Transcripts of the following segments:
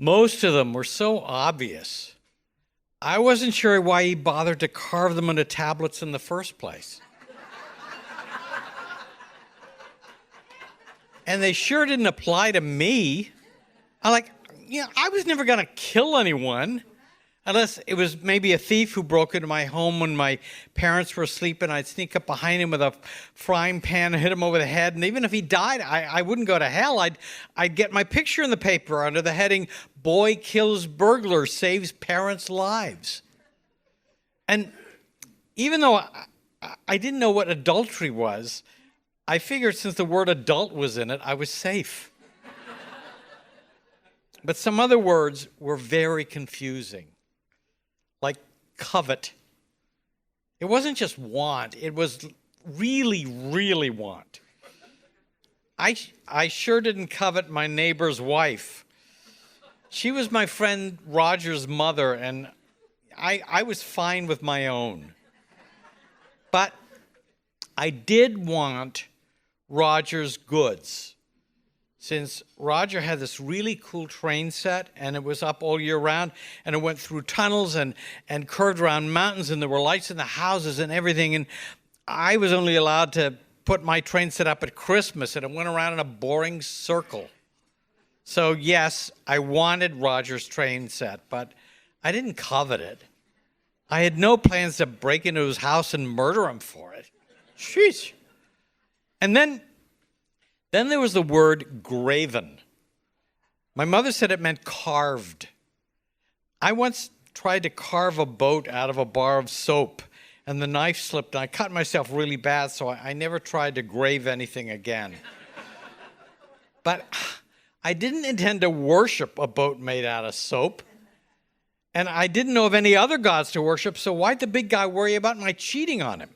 Most of them were so obvious. I wasn't sure why he bothered to carve them into tablets in the first place. And they sure didn't apply to me. I was never going to kill anyone unless it was maybe a thief who broke into my home when my parents were asleep, and I'd sneak up behind him with a frying pan and hit him over the head. And even if he died, I wouldn't go to hell. I'd get my picture in the paper under the heading, "Boy Kills Burglar, Saves Parents' Lives." And even though I didn't know what adultery was, I figured since the word adult was in it, I was safe. But some other words were very confusing, like covet. It wasn't just want, it was really, really want. I sure didn't covet my neighbor's wife. She was my friend Roger's mother, and I was fine with my own. But I did want Roger's goods, since Roger had this really cool train set, and it was up all year round, and it went through tunnels and curved around mountains, and there were lights in the houses and everything, and I was only allowed to put my train set up at Christmas, and it went around in a boring circle. So yes, I wanted Roger's train set, but I didn't covet it. I had no plans to break into his house and murder him for it. Sheesh. And then there was the word graven. My mother said it meant carved. I once tried to carve a boat out of a bar of soap, and the knife slipped, and I cut myself really bad, so I never tried to grave anything again. But I didn't intend to worship a boat made out of soap, and I didn't know of any other gods to worship, so why'd the big guy worry about my cheating on him?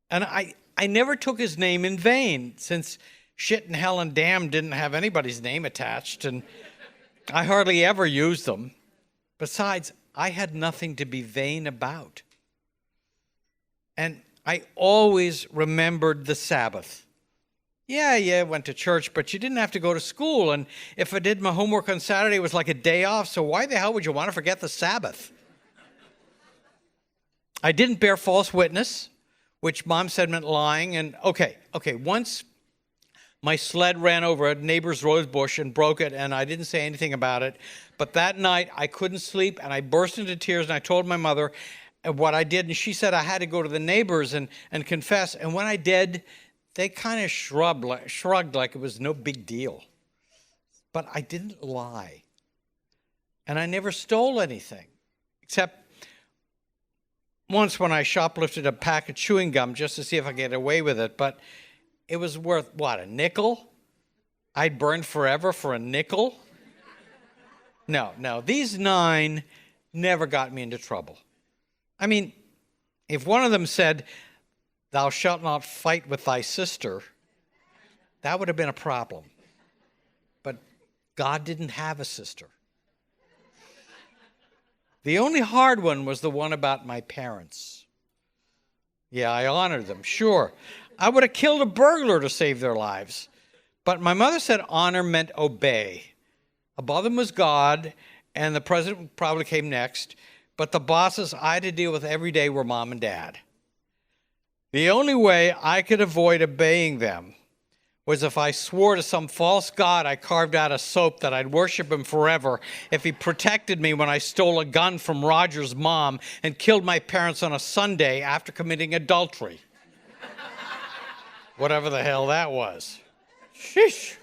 And I never took his name in vain, since shit and hell and damn didn't have anybody's name attached, and I hardly ever used them. Besides, I had nothing to be vain about. And I always remembered the Sabbath. Yeah, went to church, but you didn't have to go to school, and if I did my homework on Saturday, it was like a day off, so why the hell would you want to forget the Sabbath? I didn't bear false witness, which Mom said meant lying. And okay, once my sled ran over a neighbor's rose bush and broke it, and I didn't say anything about it. But that night, I couldn't sleep, and I burst into tears, and I told my mother what I did, and she said I had to go to the neighbors and confess. And when I did, they kind of shrugged like it was no big deal. But I didn't lie. And I never stole anything, except once when I shoplifted a pack of chewing gum just to see if I could get away with it, but it was worth, what, a nickel? I'd burn forever for a nickel? No, these 9 never got me into trouble. I mean, if one of them said, "Thou shalt not fight with thy sister," that would have been a problem. But God didn't have a sister. The only hard one was the one about my parents. Yeah, I honored them, sure. I would have killed a burglar to save their lives. But my mother said honor meant obey. Above them was God, and the president probably came next, but the bosses I had to deal with every day were Mom and Dad. The only way I could avoid obeying them was if I swore to some false god I carved out of soap that I'd worship him forever if he protected me when I stole a gun from Roger's mom and killed my parents on a Sunday after committing adultery. Whatever the hell that was. Sheesh.